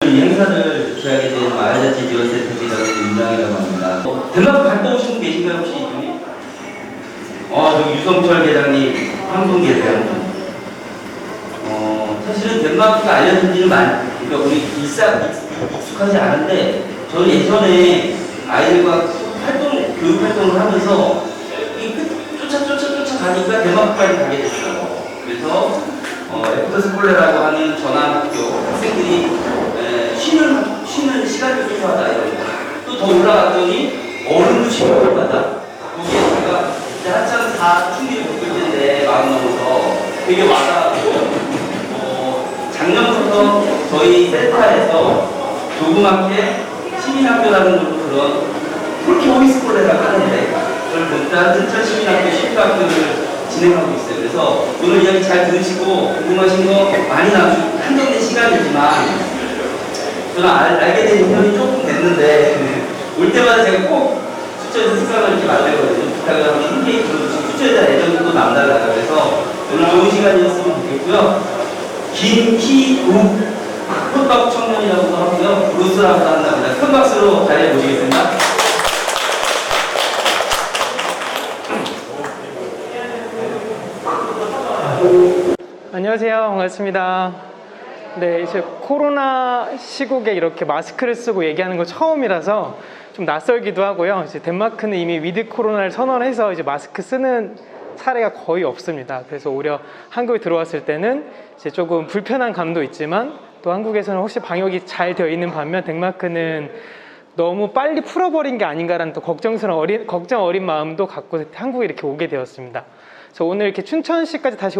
이 행사를 주최하게 된 마을자치 지원센터장의 윤장이라고 합니다. 덴마크 갔다 오신 분 계신가요 혹시 이분이? 저기 유성철 회장님 방송 계세요. 사실은 덴마크가 알려진 지는 그러니까 우리 익숙하지 않은데 저는 예전에 아이들과 교육 활동을 하면서 쫓아 가니까 덴마크까지 가게 됐어요. 그래서 에프터스콜레라고 하는 전환학교 학생들이 쉬는 시간을 필요하다 이런 거. 또 더 올라갔더니 어른도 식욕을 받아. 거기에 제가 그때 한참 다 충기를 겪을 텐데 마음 먹어서 되게 와닿았고 작년부터 저희 센터에서 조그맣게 시민학교라는 그런 그렇게 호미스콜레라고 하는데 그걸 본단 춘천 시민학교 시민학교를 진행하고 있어요. 그래서 오늘 이야기 잘 들으시고 궁금하신 거 많이 나누시고 한정된 시간이지만 저는 알게 된 인연이 조금 됐는데 올 때마다 제가 꼭 수초에서 특강을 이렇게 만들거든요. 부탁을 하면 흔쾌히 들어주시고 수초에 대한 애정이 또 남달라고 해서 오늘 좋은 시간이었으면 좋겠고요. 김희우 호떡 청년이라고도 하고요. 루스라고도 한답니다. 큰 박수로 자리해 보시겠습니다. 안녕하세요. 반갑습니다. 네, 이제 코로나 시국에 이렇게 마스크를 쓰고 얘기하는 거 처음이라서 좀 낯설기도 하고요. 이제 덴마크는 이미 위드 코로나를 선언해서 이제 마스크 쓰는 사례가 거의 없습니다. 그래서 오히려 한국에 들어왔을 때는 이제 조금 불편한 감도 있지만 또 한국에서는 혹시 방역이 잘 되어 있는 반면 덴마크는 너무 빨리 풀어버린 게 아닌가라는 또 걱정 어린 마음도 갖고 한국에 이렇게 오게 되었습니다. 그래서 오늘 이렇게 춘천시까지 다시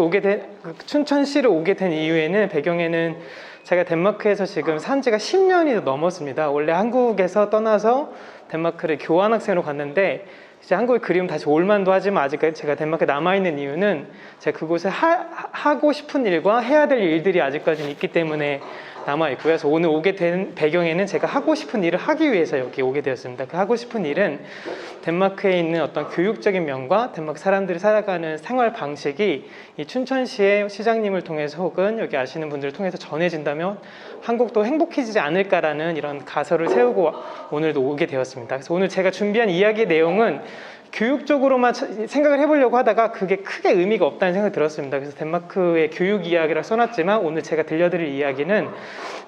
춘천시를 오게 된 이유에는 배경에는 제가 덴마크에서 지금 산 지가 10년이 넘었습니다. 원래 한국에서 떠나서 덴마크를 교환학생으로 갔는데 이제 한국에 그리움 다시 올만도 하지만 아직까지 제가 덴마크에 남아있는 이유는 제가 그곳에 하고 싶은 일과 해야 될 일들이 아직까지는 있기 때문에 남아있고요. 그래서 오늘 오게 된 배경에는 제가 하고 싶은 일을 하기 위해서 여기 오게 되었습니다. 그 하고 싶은 일은 덴마크에 있는 어떤 교육적인 면과 덴마크 사람들이 살아가는 생활 방식이 이 춘천시의 시장님을 통해서 혹은 여기 아시는 분들을 통해서 전해진다면 한국도 행복해지지 않을까라는 이런 가설을 세우고 오늘도 오게 되었습니다. 그래서 오늘 제가 준비한 이야기 내용은 교육적으로만 생각을 해보려고 하다가 그게 크게 의미가 없다는 생각이 들었습니다. 그래서 덴마크의 교육 이야기라 써놨지만 오늘 제가 들려드릴 이야기는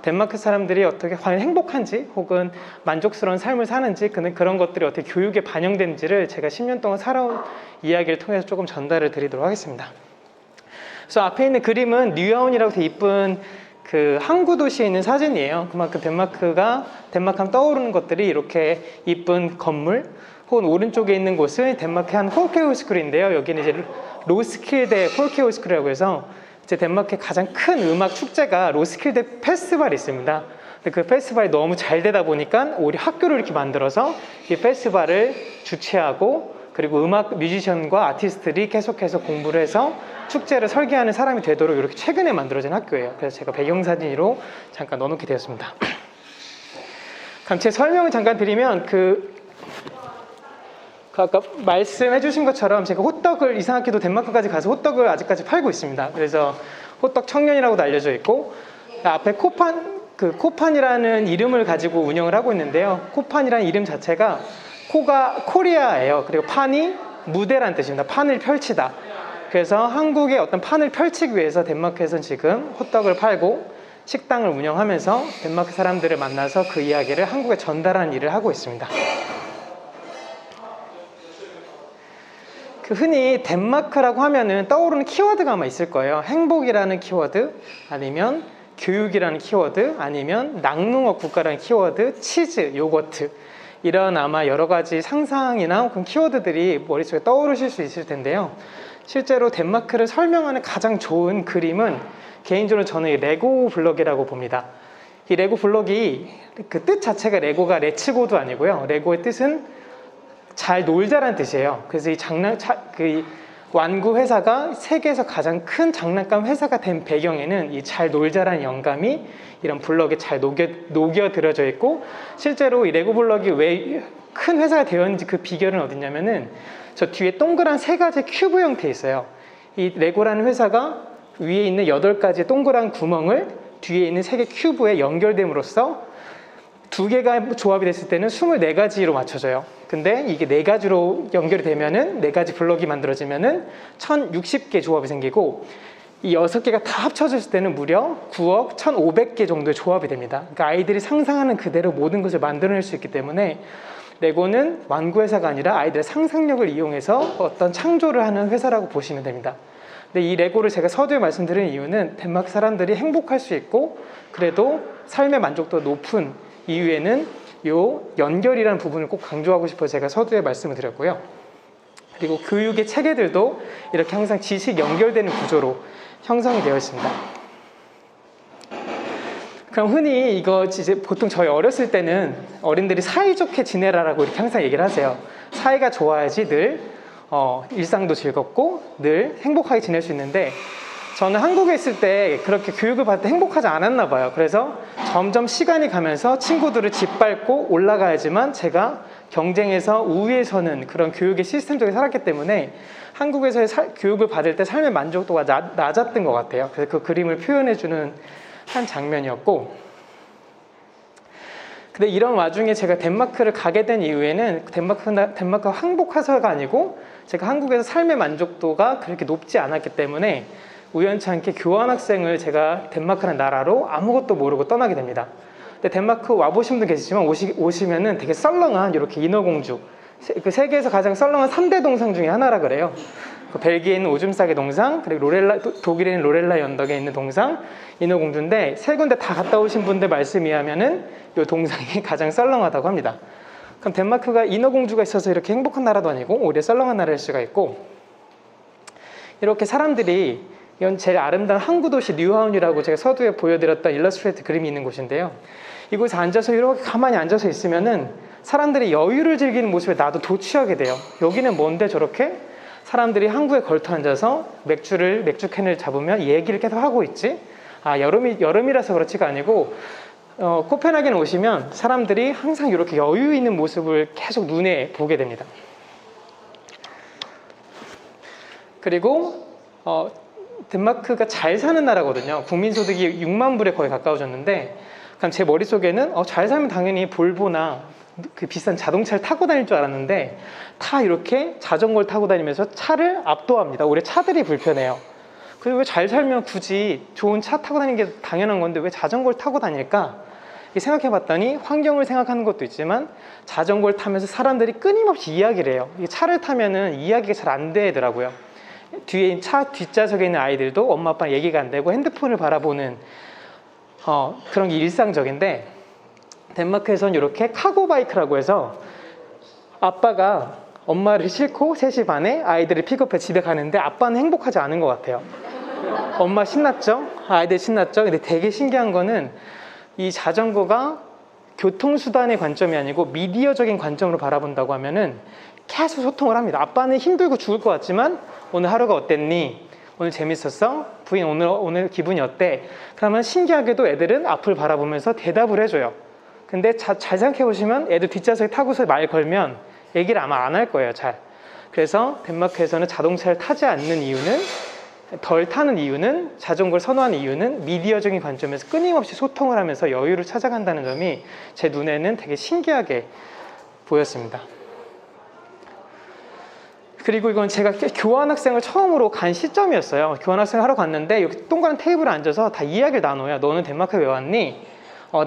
덴마크 사람들이 어떻게 과연 행복한지 혹은 만족스러운 삶을 사는지 그런 것들이 어떻게 교육에 반영된지를 제가 10년 동안 살아온 이야기를 통해서 조금 전달을 드리도록 하겠습니다. 그래서 앞에 있는 그림은 뉴아운이라고 되게 이쁜 그 항구 도시에 있는 사진이에요. 그만큼 덴마크하면 떠오르는 것들이 이렇게 이쁜 건물 혹은 오른쪽에 있는 곳은 덴마크의 한 폴케호스쿨인데요. 여기는 이제 로스킬데 폴케호스쿨이라고 해서 이제 덴마크의 가장 큰 음악 축제가 로스킬데 페스티벌이 있습니다. 근데 그 페스티벌이 너무 잘 되다 보니까 우리 학교를 이렇게 만들어서 이 페스티벌을 주최하고 그리고 음악 뮤지션과 아티스트들이 계속해서 공부를 해서 축제를 설계하는 사람이 되도록 이렇게 최근에 만들어진 학교예요. 그래서 제가 배경사진으로 잠깐 넣어놓게 되었습니다. 그럼 제 설명을 잠깐 드리면 아까 말씀해 주신 것처럼 제가 호떡을 이상하게도 덴마크까지 가서 호떡을 아직까지 팔고 있습니다. 그래서 호떡 청년이라고도 알려져 있고 앞에 코판이라는 이름을 가지고 운영을 하고 있는데요. 코판이라는 이름 자체가 코가 코리아예요. 그리고 판이 무대란 뜻입니다. 판을 펼치다. 그래서 한국의 어떤 판을 펼치기 위해서 덴마크에서는 지금 호떡을 팔고 식당을 운영하면서 덴마크 사람들을 만나서 그 이야기를 한국에 전달하는 일을 하고 있습니다. 흔히 덴마크라고 하면은 떠오르는 키워드가 아마 있을 거예요. 행복이라는 키워드, 아니면 교육이라는 키워드, 아니면 낙농업 국가라는 키워드, 치즈, 요거트 이런 아마 여러 가지 상상이나 혹은 키워드들이 머릿속에 떠오르실 수 있을 텐데요. 실제로 덴마크를 설명하는 가장 좋은 그림은 개인적으로 저는 이 레고 블럭이라고 봅니다. 이 레고 블럭이 그 뜻 자체가 레고가 레츠고도 아니고요. 레고의 뜻은 잘 놀자라는 뜻이에요. 그래서 이 완구 회사가 세계에서 가장 큰 장난감 회사가 된 배경에는 이 잘 놀자라는 영감이 이런 블럭에 잘 녹여들어져 있고, 실제로 이 레고 블럭이 왜 큰 회사가 되었는지 그 비결은 어디냐면은 저 뒤에 동그란 3가지 큐브 형태에 있어요. 이 레고라는 회사가 위에 있는 8가지 동그란 구멍을 뒤에 있는 3개 큐브에 연결됨으로써 2개가 조합이 됐을 때는 24가지로 맞춰져요. 근데 이게 4가지로 연결이 되면은 4가지 블럭이 만들어지면은 1060개 조합이 생기고, 이 6개가 다 합쳐졌을 때는 무려 9억 1500개 정도의 조합이 됩니다. 그러니까 아이들이 상상하는 그대로 모든 것을 만들어낼 수 있기 때문에 레고는 완구회사가 아니라 아이들의 상상력을 이용해서 어떤 창조를 하는 회사라고 보시면 됩니다. 근데 이 레고를 제가 서두에 말씀드린 이유는 덴마크 사람들이 행복할 수 있고 그래도 삶의 만족도가 높은 이유에는 요 연결이라는 부분을 꼭 강조하고 싶어서 제가 서두에 말씀을 드렸고요. 그리고 교육의 체계들도 이렇게 항상 지식 연결되는 구조로 형성이 되어 있습니다. 그럼 흔히 이거 이제 보통 저희 어렸을 때는 어린들이 사이좋게 지내라라고 이렇게 항상 얘기를 하세요. 사이가 좋아야지 늘 일상도 즐겁고 늘 행복하게 지낼 수 있는데, 저는 한국에 있을 때 그렇게 교육을 받을 때 행복하지 않았나 봐요. 그래서 점점 시간이 가면서 친구들을 짓밟고 올라가야지만 제가 경쟁에서 우위에 서는 그런 교육의 시스템 속에 살았기 때문에 한국에서의 교육을 받을 때 삶의 만족도가 낮았던 것 같아요. 그래서 그 그림을 표현해주는 한 장면이었고, 근데 이런 와중에 제가 덴마크를 가게 된 이후에는 덴마크가 항복해서가 아니고 제가 한국에서 삶의 만족도가 그렇게 높지 않았기 때문에 우연치 않게 교환학생을 제가 덴마크라는 나라로 아무것도 모르고 떠나게 됩니다. 근데 덴마크 와보신 분도 계시지만 오시면은 되게 썰렁한 이렇게 인어공주, 그 세계에서 가장 썰렁한 3대 동상 중에 하나라 그래요. 그 벨기에 있는 오줌 싸개 동상, 그리고 독일에 있는 로렐라 연덕에 있는 동상, 인어공주인데 세 군데 다 갔다 오신 분들 말씀에 의하면은 이 동상이 가장 썰렁하다고 합니다. 그럼 덴마크가 인어공주가 있어서 이렇게 행복한 나라도 아니고 오히려 썰렁한 나라일 수가 있고, 이렇게 사람들이, 이건 제일 아름다운 항구 도시 뉴하운이라고 제가 서두에 보여드렸던 일러스트레이트 그림이 있는 곳인데요. 이곳에 앉아서 이렇게 가만히 앉아서 있으면은 사람들이 여유를 즐기는 모습에 나도 도취하게 돼요. 여기는 뭔데 저렇게 사람들이 항구에 걸터 앉아서 맥주캔을 잡으면 얘기를 계속 하고 있지? 아, 여름이라서 그렇지가 아니고, 코펜하겐에 오시면 사람들이 항상 이렇게 여유 있는 모습을 계속 눈에 보게 됩니다. 그리고 덴마크가 잘 사는 나라거든요. 국민소득이 6만 불에 거의 가까워졌는데, 그럼 제 머릿속에는 잘 살면 당연히 볼보나 그 비싼 자동차를 타고 다닐 줄 알았는데 다 이렇게 자전거를 타고 다니면서 차를 압도합니다. 오히려 차들이 불편해요. 그리고 왜 잘 살면 굳이 좋은 차 타고 다니는 게 당연한 건데 왜 자전거를 타고 다닐까? 생각해 봤더니 환경을 생각하는 것도 있지만 자전거를 타면서 사람들이 끊임없이 이야기를 해요. 차를 타면은 이야기가 잘 안 되더라고요. 뒤에 차 뒷좌석에 있는 아이들도 엄마 아빠랑 얘기가 안 되고 핸드폰을 바라보는 그런 게 일상적인데, 덴마크에서는 이렇게 카고바이크라고 해서 아빠가 엄마를 싣고 3시 반에 아이들을 픽업해 집에 가는데 아빠는 행복하지 않은 것 같아요. 엄마 신났죠? 아이들 신났죠? 근데 되게 신기한 거는 이 자전거가 교통수단의 관점이 아니고 미디어적인 관점으로 바라본다고 하면은 계속 소통을 합니다. 아빠는 힘들고 죽을 것 같지만 오늘 하루가 어땠니? 오늘 재밌었어? 부인 오늘 기분이 어때? 그러면 신기하게도 애들은 앞을 바라보면서 대답을 해줘요. 근데 잘 생각해 보시면 애들 뒷좌석에 타고서 말 걸면 얘기를 아마 안 할 거예요, 잘. 그래서 덴마크에서는 자동차를 타지 않는 이유는, 덜 타는 이유는, 자전거를 선호하는 이유는 미디어적인 관점에서 끊임없이 소통을 하면서 여유를 찾아간다는 점이 제 눈에는 되게 신기하게 보였습니다. 그리고 이건 제가 교환학생을 처음으로 간 시점이었어요. 교환학생을 하러 갔는데 여기 동그란 테이블에 앉아서 다 이야기를 나눠요. 너는 덴마크에 왜 왔니?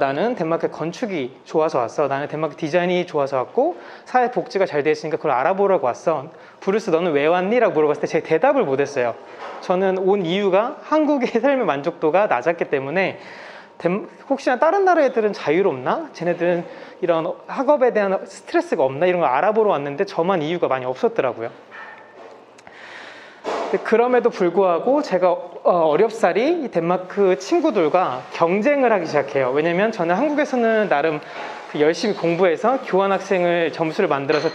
나는 덴마크 건축이 좋아서 왔어. 나는 덴마크 디자인이 좋아서 왔고 사회복지가 잘 돼 있으니까 그걸 알아보려고 왔어. 브루스 너는 왜 왔니? 라고 물어봤을 때 제가 대답을 못했어요. 저는 온 이유가 한국의 삶의 만족도가 낮았기 때문에 혹시나 다른 나라 애들은 자유롭나? 쟤네들은 이런 학업에 대한 스트레스가 없나? 이런 걸 알아보러 왔는데 저만 이유가 많이 없었더라고요. 그럼에도 불구하고 제가 어렵사리 덴마크 친구들과 경쟁을 하기 시작해요. 왜냐면 저는 한국에서는 나름 열심히 공부해서 교환학생을 점수를 만들어서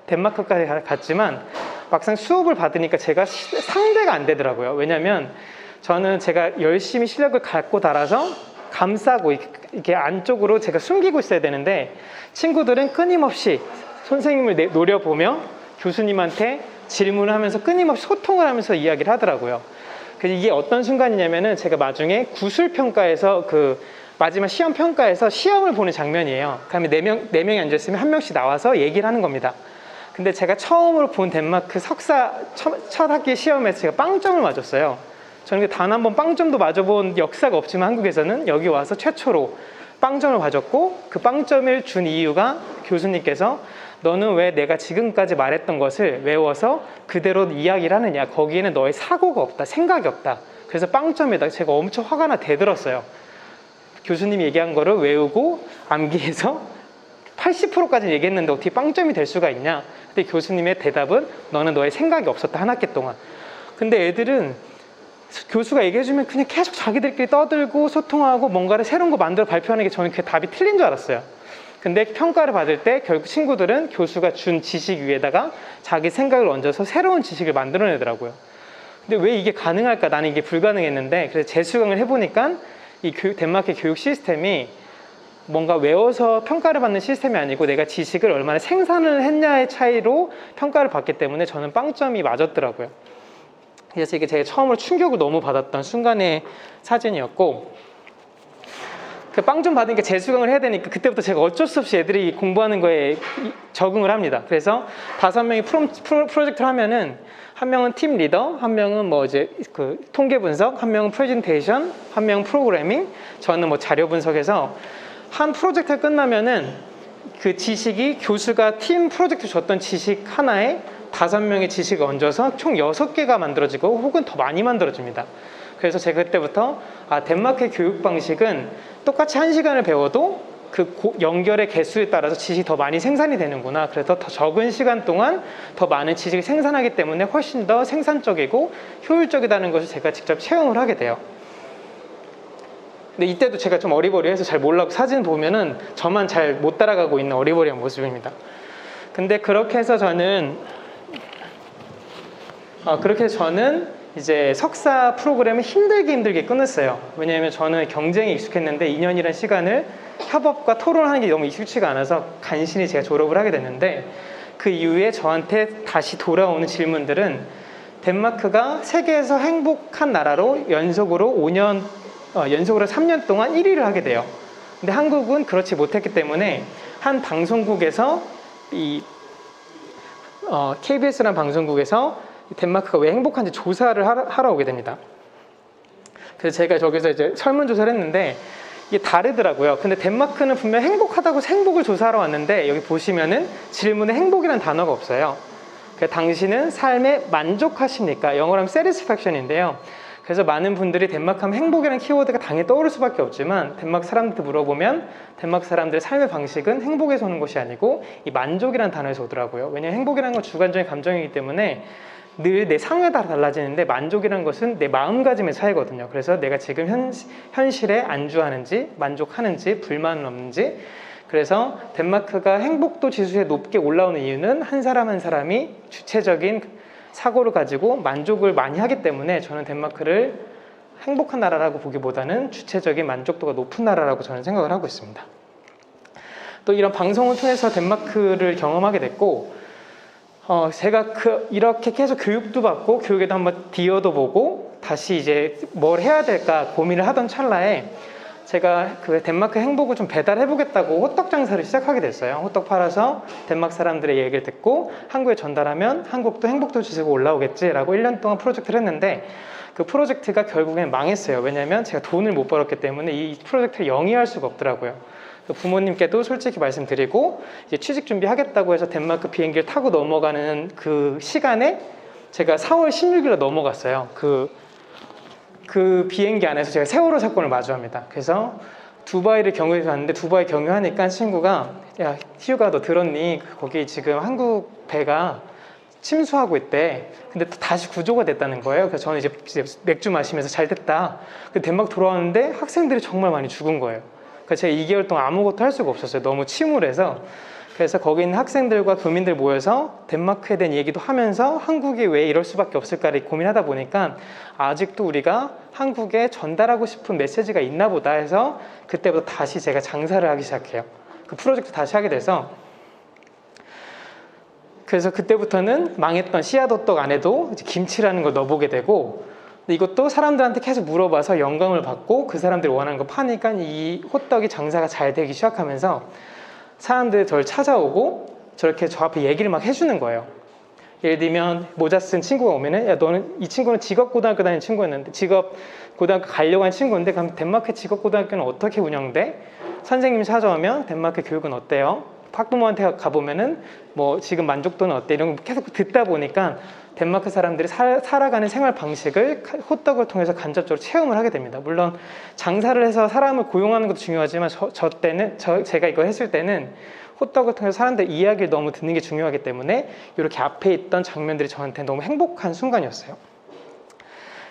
덴마크까지 갔지만 막상 수업을 받으니까 제가 상대가 안 되더라고요. 왜냐면 저는 제가 열심히 실력을 갖고 달아서 감싸고 이렇게 안쪽으로 제가 숨기고 있어야 되는데 친구들은 끊임없이 선생님을 노려보며 교수님한테 질문을 하면서 끊임없이 소통을 하면서 이야기를 하더라고요. 이게 어떤 순간이냐면은 제가 나중에 구술평가에서 그 마지막 시험 평가에서 시험을 보는 장면이에요. 그다음에 네 명이 앉아있으면 한 명씩 나와서 얘기를 하는 겁니다. 근데 제가 처음으로 본 덴마크 석사 첫 학기 시험에서 제가 빵점을 맞았어요. 저는 단 한 번 빵점도 맞아본 역사가 없지만 한국에서는 여기 와서 최초로 빵점을 맞았고, 그 빵점을 준 이유가 교수님께서 너는 왜 내가 지금까지 말했던 것을 외워서 그대로 이야기를 하느냐, 거기에는 너의 사고가 없다, 생각이 없다. 그래서 빵점에다 제가 엄청 화가 나 대들었어요. 교수님이 얘기한 거를 외우고 암기해서 80%까지 얘기했는데 어떻게 빵점이 될 수가 있냐. 근데 교수님의 대답은 너는 너의 생각이 없었다, 한 학기 동안. 근데 애들은 교수가 얘기해주면 그냥 계속 자기들끼리 떠들고 소통하고 뭔가를 새로운 거 만들어 발표하는 게 저는 그 답이 틀린 줄 알았어요. 근데 평가를 받을 때 결국 친구들은 교수가 준 지식 위에다가 자기 생각을 얹어서 새로운 지식을 만들어내더라고요. 근데 왜 이게 가능할까? 나는 이게 불가능했는데, 그래서 재수강을 해보니까 이 덴마크의 교육 시스템이 뭔가 외워서 평가를 받는 시스템이 아니고 내가 지식을 얼마나 생산을 했냐의 차이로 평가를 받기 때문에 저는 빵점이 맞았더라고요. 그래서 이게 제가 처음으로 충격을 너무 받았던 순간의 사진이었고, 그 빵점 받은 게 재수강을 해야 되니까 그때부터 제가 어쩔 수 없이 애들이 공부하는 거에 적응을 합니다. 그래서 5명이 프로젝트를 하면은 한 명은 팀 리더, 한 명은 뭐 이제 그 통계 분석, 한 명은 프레젠테이션, 한 명은 프로그래밍, 저는 뭐 자료 분석해서 한 프로젝트가 끝나면은 그 지식이 교수가 팀 프로젝트 줬던 지식 하나에 5명의 지식을 얹어서 총 6개가 만들어지고 혹은 더 많이 만들어집니다. 그래서 제가 그때부터 덴마크의 교육 방식은 똑같이 1시간을 배워도 그 연결의 개수에 따라서 지식이 더 많이 생산이 되는구나. 그래서 더 적은 시간 동안 더 많은 지식을 생산하기 때문에 훨씬 더 생산적이고 효율적이라는 것을 제가 직접 체험을 하게 돼요. 근데 이때도 제가 좀 어리버리해서 잘 몰라고 사진 보면은 저만 잘 못 따라가고 있는 어리버리한 모습입니다. 근데 그렇게 해서 저는 이제 석사 프로그램을 힘들게 끝냈어요. 왜냐하면 저는 경쟁에 익숙했는데 2년이라는 시간을 협업과 토론하는 게 너무 익숙치가 않아서 간신히 제가 졸업을 하게 됐는데, 그 이후에 저한테 다시 돌아오는 질문들은 덴마크가 세계에서 행복한 나라로 연속으로 3년 동안 1위를 하게 돼요. 근데 한국은 그렇지 못했기 때문에 한 방송국에서 KBS라는 방송국에서 덴마크가 왜 행복한지 조사를 하러 오게 됩니다. 그래서 제가 저기서 이제 설문조사를 했는데 이게 다르더라고요. 근데 덴마크는 분명 행복하다고 행복을 조사하러 왔는데, 여기 보시면은 질문에 행복이라는 단어가 없어요. 그러니까 당신은 삶에 만족하십니까? 영어로 하면 satisfaction인데요. 그래서 많은 분들이 덴마크 하면 행복이라는 키워드가 당연히 떠오를 수밖에 없지만, 덴마크 사람들한테 물어보면 덴마크 사람들의 삶의 방식은 행복에서 오는 것이 아니고 이 만족이라는 단어에서 오더라고요. 왜냐하면 행복이라는 건 주관적인 감정이기 때문에 늘 내 상황에 따라 달라지는데, 만족이라는 것은 내 마음가짐의 차이거든요. 그래서 내가 지금 현실에 안주하는지, 만족하는지, 불만은 없는지. 그래서 덴마크가 행복도 지수에 높게 올라오는 이유는 한 사람 한 사람이 주체적인 사고를 가지고 만족을 많이 하기 때문에, 저는 덴마크를 행복한 나라라고 보기보다는 주체적인 만족도가 높은 나라라고 저는 생각을 하고 있습니다. 또 이런 방송을 통해서 덴마크를 경험하게 됐고, 제가 이렇게 계속 교육도 받고 교육에도 한번 디어도 보고 다시 이제 뭘 해야 될까 고민을 하던 찰나에 제가 그 덴마크 행복을 좀 배달해 보겠다고 호떡 장사를 시작하게 됐어요. 호떡 팔아서 덴마크 사람들의 얘기를 듣고 한국에 전달하면 한국도 행복도 지수가 올라오겠지라고 1년 동안 프로젝트를 했는데, 그 프로젝트가 결국엔 망했어요. 왜냐하면 제가 돈을 못 벌었기 때문에 이 프로젝트를 영위할 수가 없더라고요. 부모님께도 솔직히 말씀드리고 이제 취직 준비하겠다고 해서 덴마크 비행기를 타고 넘어가는 그 시간에 제가 4월 16일에 넘어갔어요. 그 비행기 안에서 제가 세월호 사건을 마주합니다. 그래서 두바이를 경유해서 왔는데, 두바이 경유하니까 친구가 야 희우가 너 들었니? 거기 지금 한국 배가 침수하고 있대. 근데 또 다시 구조가 됐다는 거예요. 그래서 저는 이제 맥주 마시면서 잘 됐다. 근데 덴마크 돌아왔는데 학생들이 정말 많이 죽은 거예요. 그래서 제가 2개월 동안 아무것도 할 수가 없었어요. 너무 침울해서. 그래서 거기 있는 학생들과 교민들 모여서 덴마크에 대한 얘기도 하면서 한국이 왜 이럴 수밖에 없을까를 고민하다 보니까 아직도 우리가 한국에 전달하고 싶은 메시지가 있나 보다 해서 그때부터 다시 제가 장사를 하기 시작해요. 그 프로젝트 다시 하게 돼서, 그래서 그때부터는 망했던 씨앗호떡 안에도 이제 김치라는 걸 넣어보게 되고, 근데 이것도 사람들한테 계속 물어봐서 영감을 받고 그 사람들이 원하는 거 파니까 이 호떡이 장사가 잘 되기 시작하면서 사람들이 저를 찾아오고 저렇게 저 앞에 얘기를 막 해주는 거예요. 예를 들면 모자 쓴 친구가 오면은 야 너는 이 친구는 직업고등학교 다니는 친구였는데 직업고등학교 가려고 하는 친구인데 그럼 덴마크 직업고등학교는 어떻게 운영돼? 선생님이 찾아오면 덴마크 교육은 어때요? 학부모한테 가보면은 뭐 지금 만족도는 어때? 이런 거 계속 듣다 보니까 덴마크 사람들이 살아가는 생활 방식을 호떡을 통해서 간접적으로 체험을 하게 됩니다. 물론 장사를 해서 사람을 고용하는 것도 중요하지만 제가 이거 했을 때는 호떡을 통해서 사람들 이야기를 너무 듣는 게 중요하기 때문에 이렇게 앞에 있던 장면들이 저한테 너무 행복한 순간이었어요.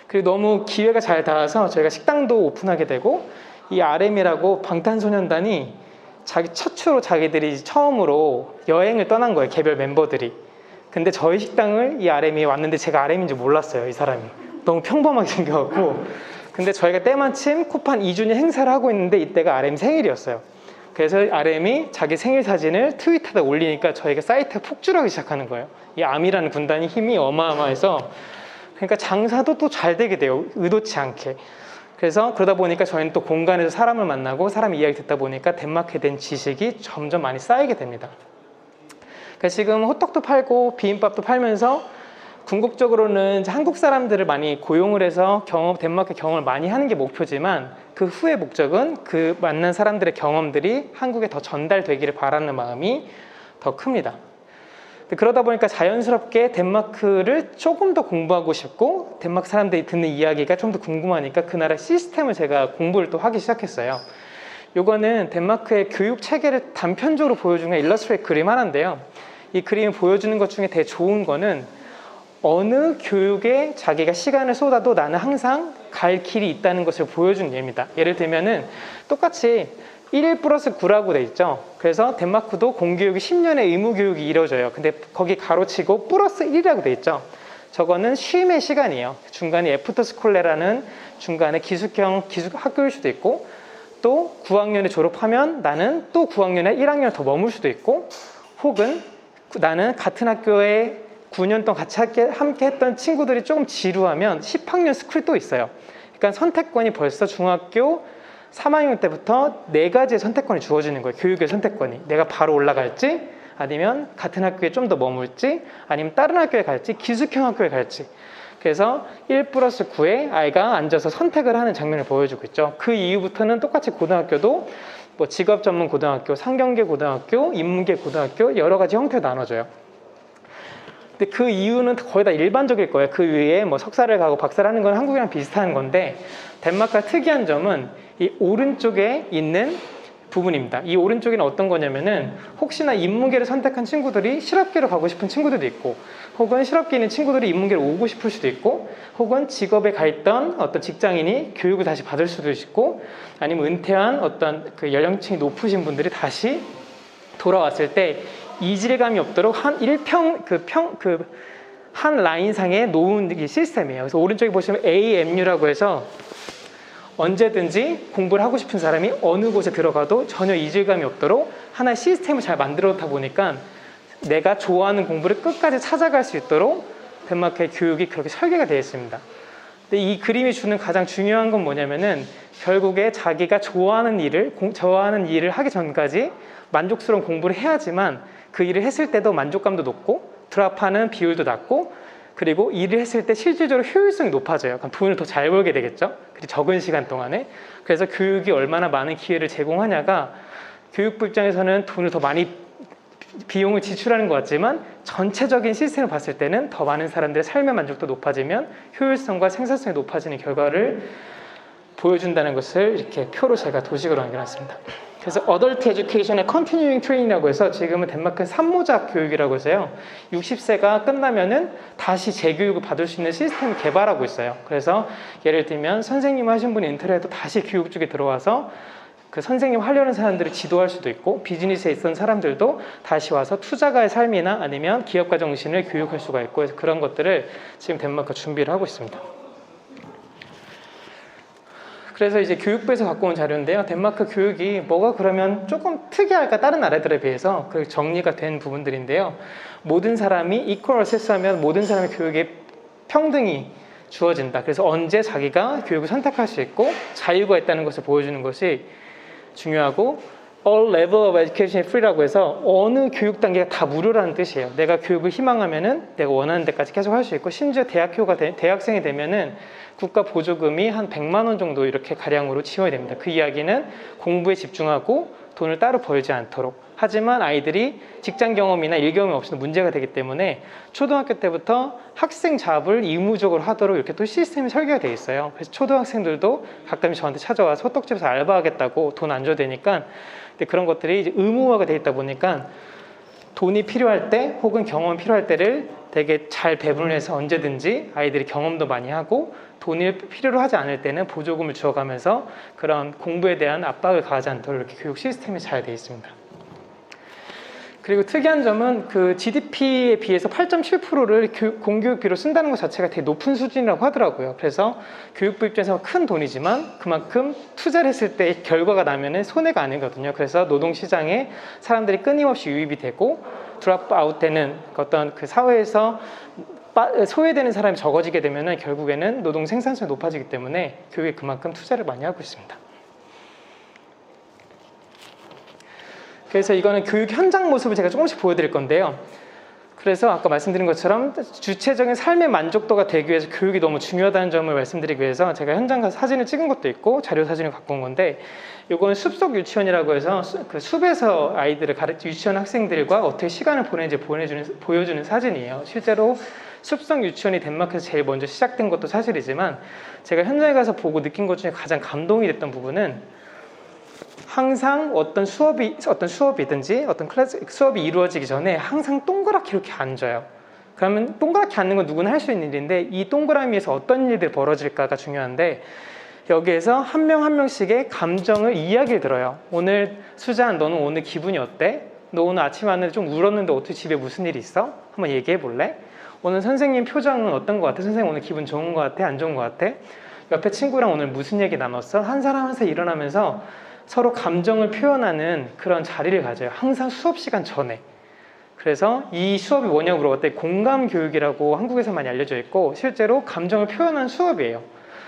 그리고 너무 기회가 잘 닿아서 저희가 식당도 오픈하게 되고 이 RM이라고 방탄소년단이 최초로 자기들이 처음으로 여행을 떠난 거예요. 개별 멤버들이. 근데 저희 식당을 이 RM이 왔는데 제가 RM인지 몰랐어요. 이 사람이. 너무 평범하게 생겨갖고. 근데 저희가 때마침 코판 2주년 행사를 하고 있는데 이때가 RM 생일이었어요. 그래서 RM이 자기 생일 사진을 트위터에 올리니까 저희가 사이트가 폭주하기 시작하는 거예요. 이 암이라는 군단이 힘이 어마어마해서 그러니까 장사도 또 잘 되게 돼요. 의도치 않게. 그래서 그러다 보니까 저희는 또 공간에서 사람을 만나고 사람 이야기 듣다 보니까 덴마크에 대한 지식이 점점 많이 쌓이게 됩니다. 그래서 지금 호떡도 팔고 비빔밥도 팔면서 궁극적으로는 이제 한국 사람들을 많이 고용을 해서 덴마크 경험을 많이 하는 게 목표지만 그 후의 목적은 그 만난 사람들의 경험들이 한국에 더 전달되기를 바라는 마음이 더 큽니다. 그러다 보니까 자연스럽게 덴마크를 조금 더 공부하고 싶고 덴마크 사람들이 듣는 이야기가 좀 더 궁금하니까 그 나라 시스템을 제가 공부를 또 하기 시작했어요. 요거는 덴마크의 교육 체계를 단편적으로 보여주는 일러스트레이트 그림 하나인데요. 이 그림을 보여주는 것 중에 되게 좋은 거는 어느 교육에 자기가 시간을 쏟아도 나는 항상 갈 길이 있다는 것을 보여주는 예입니다. 예를 들면은 똑같이 1 플러스 9라고 돼 있죠. 그래서 덴마크도 공교육이 10년의 의무교육이 이루어져요. 근데 거기 가로치고 플러스 1이라고 돼 있죠. 저거는 쉼의 시간이에요. 중간에 애프터스쿨레라는 중간에 기숙 학교일 수도 있고 또 9학년에 졸업하면 나는 또 9학년에 1학년 더 머물 수도 있고 혹은 나는 같은 학교에 9년 동안 같이 함께 했던 친구들이 조금 지루하면 10학년 스쿨도 있어요. 그러니까 선택권이 벌써 중학교 3학년 때부터 4가지의 선택권이 주어지는 거예요. 교육의 선택권이. 내가 바로 올라갈지 아니면 같은 학교에 좀 더 머물지 아니면 다른 학교에 갈지 기숙형 학교에 갈지. 그래서 1 플러스 9에 아이가 앉아서 선택을 하는 장면을 보여주고 있죠. 그 이후부터는 똑같이 고등학교도 뭐 직업 전문 고등학교, 상경계 고등학교, 인문계 고등학교 여러 가지 형태로 나눠져요. 근데 그 이유는 거의 다 일반적일 거예요. 그 위에 뭐 석사를 가고 박사를 하는 건 한국이랑 비슷한 건데 덴마크가 특이한 점은 이 오른쪽에 있는 부분입니다. 이 오른쪽에는 어떤 거냐면은 혹시나 인문계를 선택한 친구들이 실업계로 가고 싶은 친구들도 있고 혹은 실업계에 있는 친구들이 인문계로 오고 싶을 수도 있고 혹은 직업에 가 있던 어떤 직장인이 교육을 다시 받을 수도 있고 아니면 은퇴한 어떤 그 연령층이 높으신 분들이 다시 돌아왔을 때 이질감이 없도록 한 라인상에 놓은 시스템이에요. 그래서 오른쪽에 보시면 AMU라고 해서 언제든지 공부를 하고 싶은 사람이 어느 곳에 들어가도 전혀 이질감이 없도록 하나의 시스템을 잘 만들어 놓다 보니까 내가 좋아하는 공부를 끝까지 찾아갈 수 있도록 덴마크의 교육이 그렇게 설계가 되어 있습니다. 근데 이 그림이 주는 가장 중요한 건 뭐냐면은 결국에 자기가 좋아하는 일을 하기 전까지 만족스러운 공부를 해야지만 그 일을 했을 때도 만족감도 높고 드랍하는 비율도 낮고 그리고 일을 했을 때 실질적으로 효율성이 높아져요. 그럼 돈을 더 잘 벌게 되겠죠. 그리고 적은 시간 동안에. 그래서 교육이 얼마나 많은 기회를 제공하냐가 교육부 입장에서는 돈을 더 많이 비용을 지출하는 것 같지만 전체적인 시스템을 봤을 때는 더 많은 사람들의 삶의 만족도 높아지면 효율성과 생산성이 높아지는 결과를 보여준다는 것을 이렇게 표로 제가 도식으로 남겨놨습니다. 그래서 어덜트 에듀케이션의 컨티뉴잉 트레이닝이라고 해서 지금은 덴마크는 산모작 교육이라고 해서요. 60세가 끝나면은 다시 재교육을 받을 수 있는 시스템을 개발하고 있어요. 그래서 예를 들면 선생님 하신 분이 은퇴를 해도 다시 교육 쪽에 들어와서 그 선생님 하려는 사람들을 지도할 수도 있고 비즈니스에 있던 사람들도 다시 와서 투자가의 삶이나 아니면 기업가 정신을 교육할 수가 있고 그래서 그런 것들을 지금 덴마크가 준비를 하고 있습니다. 그래서 이제 교육부에서 갖고 온 자료인데요. 덴마크 교육이 뭐가 그러면 조금 특이할까 다른 나라들에 비해서 그 정리가 된 부분들인데요. 모든 사람이 이퀄 어세스하면 모든 사람의 교육에 평등이 주어진다. 그래서 언제 자기가 교육을 선택할 수 있고 자유가 있다는 것을 보여주는 것이 중요하고, all level of education is free라고 해서 어느 교육 단계가 다 무료라는 뜻이에요. 내가 교육을 희망하면은 내가 원하는 데까지 계속 할 수 있고, 심지어 대학생이 되면은 국가 보조금이 한 100만 원 정도 이렇게 가량으로 지원이 됩니다. 그 이야기는 공부에 집중하고 돈을 따로 벌지 않도록. 하지만 아이들이 직장 경험이나 일 경험이 없으면 문제가 되기 때문에 초등학교 때부터 학생 잡을 의무적으로 하도록 이렇게 또 시스템이 설계가 되어 있어요. 그래서 초등학생들도 가끔 저한테 찾아와서 호떡집에서 알바하겠다고 돈 안 줘도 되니까, 근데 그런 것들이 이제 의무화가 되어 있다 보니까 돈이 필요할 때 혹은 경험이 필요할 때를 되게 잘 배분을 해서 언제든지 아이들이 경험도 많이 하고 돈을 필요로 하지 않을 때는 보조금을 주어가면서 그런 공부에 대한 압박을 가하지 않도록 이렇게 교육 시스템이 잘 되어 있습니다. 그리고 특이한 점은 그 GDP에 비해서 8.7%를 공교육비로 쓴다는 것 자체가 되게 높은 수준이라고 하더라고요. 그래서 교육부 입장에서 큰 돈이지만 그만큼 투자를 했을 때 결과가 나면은 손해가 아니거든요. 그래서 노동시장에 사람들이 끊임없이 유입이 되고 드롭 아웃 되는 어떤 그 사회에서 소외되는 사람이 적어지게 되면은 결국에는 노동 생산성이 높아지기 때문에 교육에 그만큼 투자를 많이 하고 있습니다. 그래서 이거는 교육 현장 모습을 제가 조금씩 보여드릴 건데요. 그래서 아까 말씀드린 것처럼 주체적인 삶의 만족도가 되기 위해서 교육이 너무 중요하다는 점을 말씀드리기 위해서 제가 현장 가서 사진을 찍은 것도 있고 자료 사진을 갖고 온 건데, 이건 숲속 유치원이라고 해서 그 숲에서 아이들을 유치원 학생들과 어떻게 시간을 보내는지 보여주는 사진이에요. 실제로 숲속 유치원이 덴마크에서 제일 먼저 시작된 것도 사실이지만, 제가 현장에 가서 보고 느낀 것 중에 가장 감동이 됐던 부분은, 항상 어떤 수업이든지 어떤 수업이 이루어지기 전에 항상 동그랗게 이렇게 앉아요. 그러면 동그랗게 앉는 건 누구나 할 수 있는 일인데, 이 동그라미에서 어떤 일들이 벌어질까가 중요한데, 여기에서 한 명 한 명씩의 감정을 이야기를 들어요. 오늘 수잔, 너는 오늘 기분이 어때? 너 오늘 아침에 왔는데 좀 울었는데 어떻게 집에 무슨 일이 있어? 한번 얘기해 볼래? 오늘 선생님 표정은 어떤 것 같아? 선생님 오늘 기분 좋은 것 같아? 안 좋은 것 같아? 옆에 친구랑 오늘 무슨 얘기 나눴어? 한 사람 한 사람 일어나면서 서로 감정을 표현하는 그런 자리를 가져요. 항상 수업 시간 전에. 그래서 이 수업이 뭐냐고 물어봤더니 공감 교육이라고 한국에서 많이 알려져 있고, 실제로 감정을 표현하는 수업이에요.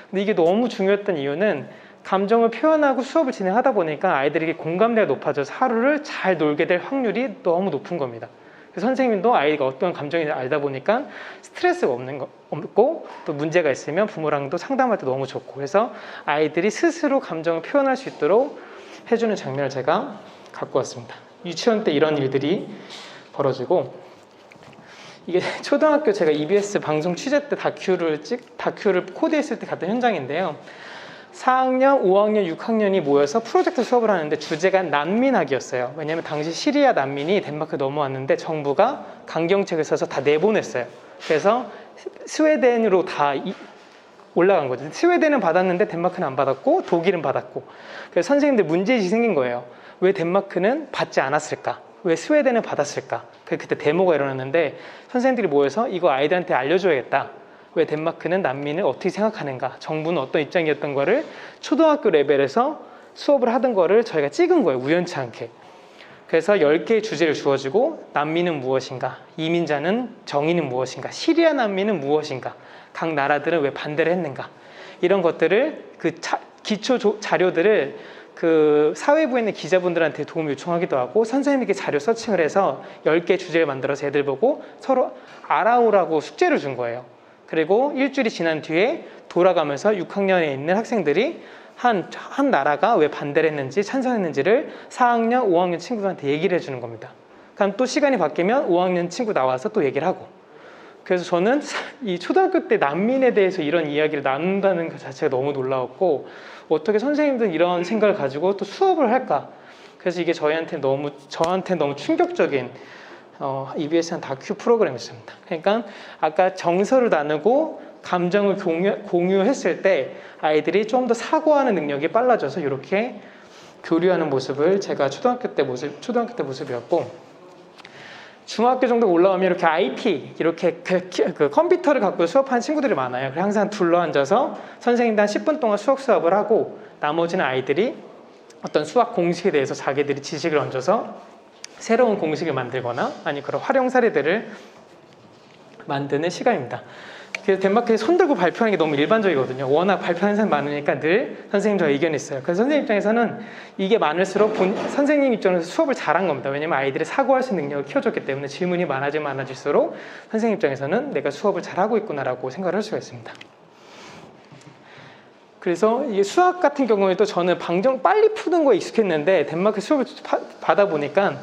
근데 이게 너무 중요했던 이유는, 감정을 표현하고 수업을 진행하다 보니까 아이들에게 공감대가 높아져서 하루를 잘 놀게 될 확률이 너무 높은 겁니다. 그래서 선생님도 아이가 어떤 감정인지 알다 보니까 스트레스가 없고, 또 문제가 있으면 부모랑도 상담할 때 너무 좋고, 그래서 아이들이 스스로 감정을 표현할 수 있도록 해주는 장면을 제가 갖고 왔습니다. 유치원 때 이런 일들이 벌어지고, 이게 초등학교 제가 EBS 방송 취재 때 다큐를 코디했을 때 갔던 현장인데요. 4학년, 5학년, 6학년이 모여서 프로젝트 수업을 하는데 주제가 난민학이었어요. 왜냐하면 당시 시리아 난민이 덴마크에 넘어왔는데 정부가 강경책을 써서 다 내보냈어요. 그래서 스웨덴으로 다 올라간 거죠. 스웨덴은 받았는데 덴마크는 안 받았고 독일은 받았고, 그래서 선생님들 문제의식이 생긴 거예요. 왜 덴마크는 받지 않았을까? 왜 스웨덴은 받았을까? 그때 데모가 일어났는데 선생님들이 모여서 이거 아이들한테 알려줘야겠다. 왜 덴마크는 난민을 어떻게 생각하는가, 정부는 어떤 입장이었던 거를 초등학교 레벨에서 수업을 하던 거를 저희가 찍은 거예요. 우연치 않게. 그래서 10개의 주제를 주어지고, 난민은 무엇인가, 이민자는 정의는 무엇인가, 시리아 난민은 무엇인가, 각 나라들은 왜 반대를 했는가, 이런 것들을 기초 자료들을 그 사회부에 있는 기자분들한테 도움을 요청하기도 하고, 선생님에게 자료 서칭을 해서 10개 주제를 만들어서 애들 보고 서로 알아오라고 숙제를 준 거예요. 그리고 일주일이 지난 뒤에 돌아가면서 6학년에 있는 학생들이 한 나라가 왜 반대를 했는지 찬성했는지를 4학년, 5학년 친구들한테 얘기를 해주는 겁니다. 그럼 또 시간이 바뀌면 5학년 친구 나와서 또 얘기를 하고. 그래서 저는 이 초등학교 때 난민에 대해서 이런 이야기를 나눈다는 것 자체가 너무 놀라웠고, 어떻게 선생님들은 이런 생각을 가지고 또 수업을 할까. 그래서 이게 저한테 너무 충격적인 EBS한 다큐 프로그램이었습니다. 그러니까 아까 정서를 나누고 감정을 공유했을 때 아이들이 좀 더 사고하는 능력이 빨라져서 이렇게 교류하는 모습을 제가 초등학교 때 모습이었고, 중학교 정도 올라오면 이렇게 IT, 이렇게 그 컴퓨터를 갖고 수업하는 친구들이 많아요. 그래서 항상 둘러앉아서 선생님들 한 10분 동안 수업을 하고, 나머지는 아이들이 어떤 수학 공식에 대해서 자기들이 지식을 얹어서 새로운 공식을 만들거나 아니 그런 활용 사례들을 만드는 시간입니다. 그래서 덴마크에 손 들고 발표하는 게 너무 일반적이거든요. 워낙 발표하는 사람 많으니까 늘 선생님 저 의견이 있어요. 그래서 선생님 입장에서는 이게 많을수록 선생님 입장에서 수업을 잘한 겁니다. 왜냐면 아이들의 사고할 수 있는 능력을 키워줬기 때문에 질문이 많아질수록 선생님 입장에서는 내가 수업을 잘하고 있구나라고 생각을 할 수가 있습니다. 그래서 이게 수학 같은 경우에도 저는 빨리 푸는 거에 익숙했는데 덴마크 수업을 받아보니까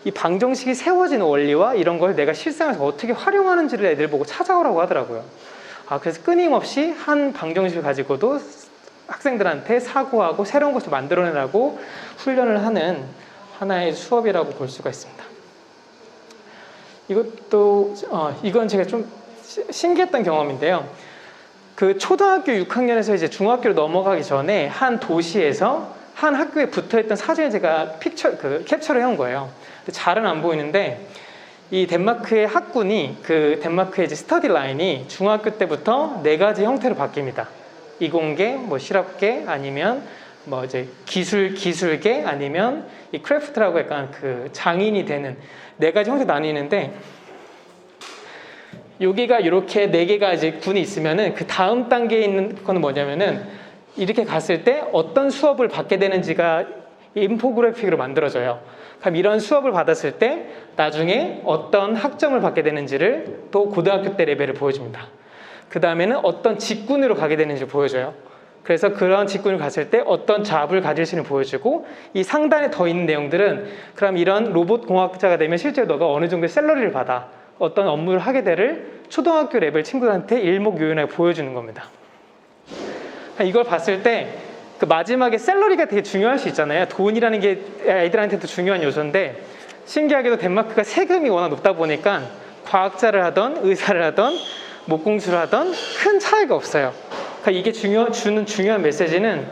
이 방정식이 세워진 원리와 이런 걸 내가 실생활에서 어떻게 활용하는지를 애들 보고 찾아오라고 하더라고요. 그래서 끊임없이 한 방정식을 가지고도 학생들한테 사고하고 새로운 것을 만들어내라고 훈련을 하는 하나의 수업이라고 볼 수가 있습니다. 이건 제가 좀 신기했던 경험인데요. 그 초등학교 6학년에서 이제 중학교로 넘어가기 전에 한 도시에서 한 학교에 붙어있던 사진을 제가 캡처를 해온 거예요. 근데 잘은 안 보이는데 이 덴마크의 학군이 덴마크의 이제 스터디 라인이 중학교 때부터 4가지 형태로 바뀝니다. 이공계, 실업계, 아니면 이제 기술계, 아니면 이 크래프트라고 약간 장인이 되는 4가지 형태 나뉘는데 여기가 이렇게 4개가 이제 군이 있으면은 그 다음 단계에 있는 거는 뭐냐면은 이렇게 갔을 때 어떤 수업을 받게 되는지가 인포그래픽으로 만들어져요. 그럼 이런 수업을 받았을 때 나중에 어떤 학점을 받게 되는지를 또 고등학교 때 레벨을 보여줍니다. 그 다음에는 어떤 직군으로 가게 되는지를 보여줘요. 그래서 그런 직군을 갔을 때 어떤 잡을 가질 수 있는 보여주고 이 상단에 더 있는 내용들은 그럼 이런 로봇 공학자가 되면 실제로 너가 어느 정도의 샐러리를 받아 어떤 업무를 하게 되를 초등학교 레벨 친구들한테 일목요연하게 보여주는 겁니다. 이걸 봤을 때 그 마지막에 샐러리가 되게 중요할 수 있잖아요. 돈이라는 게 애들한테도 중요한 요소인데 신기하게도 덴마크가 세금이 워낙 높다 보니까 과학자를 하던 의사를 하던 목공수를 하던 큰 차이가 없어요. 그러니까 이게 주는 중요한 메시지는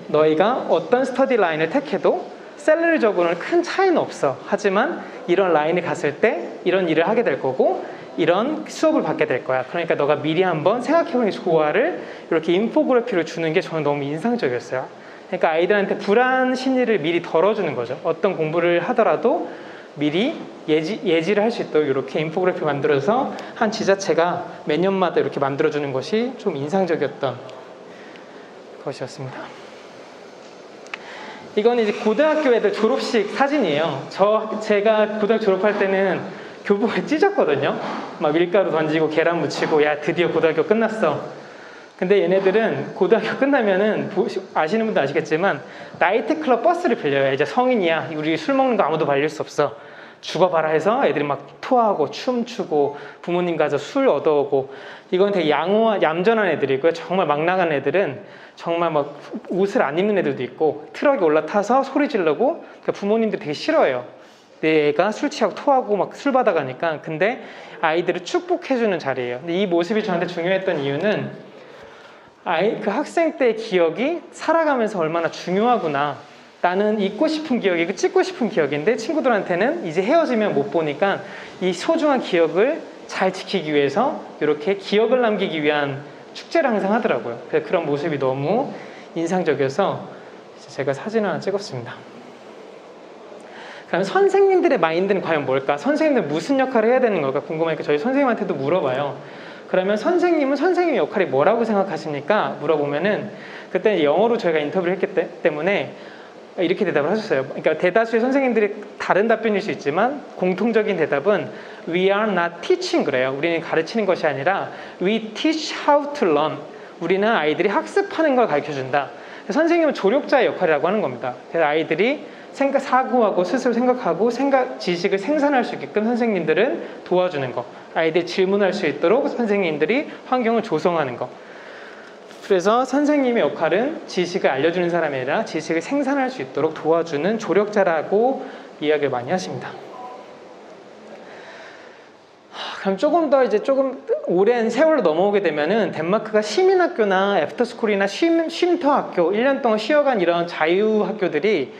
너희가 어떤 스터디 라인을 택해도 샐러리적으로는 큰 차이는 없어. 하지만 이런 라인에 갔을 때 이런 일을 하게 될 거고 이런 수업을 받게 될 거야. 그러니까 너가 미리 한번 생각해보는 게 좋아를 이렇게 인포그래피로 주는 게 저는 너무 인상적이었어요. 그러니까 아이들한테 불안 심리를 미리 덜어주는 거죠. 어떤 공부를 하더라도 미리 예지를 할 수 있도록 이렇게 인포그래피 만들어서 한 지자체가 매년마다 이렇게 만들어주는 것이 좀 인상적이었던 것이었습니다. 이건 이제 고등학교 애들 졸업식 사진이에요. 제가 고등학교 졸업할 때는 교복에 찢었거든요. 막 밀가루 던지고 계란 묻히고 야 드디어 고등학교 끝났어. 근데 얘네들은 고등학교 끝나면은 아시는 분도 아시겠지만 나이트클럽 버스를 빌려요. 이제 성인이야. 우리 술 먹는 거 아무도 말릴 수 없어. 죽어봐라 해서 애들이 막 토하고 춤추고 부모님 가서 술 얻어오고 이건 되게 얌전한 애들이고요. 정말 막 나간 애들은 정말 막 옷을 안 입는 애들도 있고 트럭에 올라타서 소리 지르고 그러니까 부모님들이 되게 싫어해요. 내 애가 술 취하고 토하고 막 술 받아가니까. 근데 아이들을 축복해주는 자리예요. 근데 이 모습이 저한테 중요했던 이유는 그 학생 때의 기억이 살아가면서 얼마나 중요하구나. 나는 잊고 싶은 기억이고 찍고 싶은 기억인데 친구들한테는 이제 헤어지면 못 보니까 이 소중한 기억을 잘 지키기 위해서 이렇게 기억을 남기기 위한 축제를 항상 하더라고요. 그래서 그런 모습이 너무 인상적이어서 제가 사진을 하나 찍었습니다. 그럼 선생님들의 마인드는 과연 뭘까? 선생님들 무슨 역할을 해야 되는 걸까 궁금하니까 저희 선생님한테도 물어봐요. 그러면 선생님은 선생님의 역할이 뭐라고 생각하십니까? 물어보면은 그때 영어로 저희가 인터뷰를 했기 때문에 이렇게 대답을 하셨어요. 그러니까 대다수의 선생님들이 다른 답변일 수 있지만 공통적인 대답은 We are not teaching 그래요. 우리는 가르치는 것이 아니라 We teach how to learn. 우리는 아이들이 학습하는 걸 가르쳐준다. 선생님은 조력자의 역할이라고 하는 겁니다. 그래서 아이들이 사고하고 스스로 생각하고 지식을 생산할 수 있게끔 선생님들은 도와주는 거. 아이들이 질문할 수 있도록 선생님들이 환경을 조성하는 거. 그래서 선생님의 역할은 지식을 알려주는 사람이 아니라 지식을 생산할 수 있도록 도와주는 조력자라고 이야기를 많이 하십니다. 그럼 조금 오랜 세월로 넘어오게 되면은 덴마크가 시민학교나 애프터스쿨이나 쉼터학교 1년 동안 쉬어간 이런 자유학교들이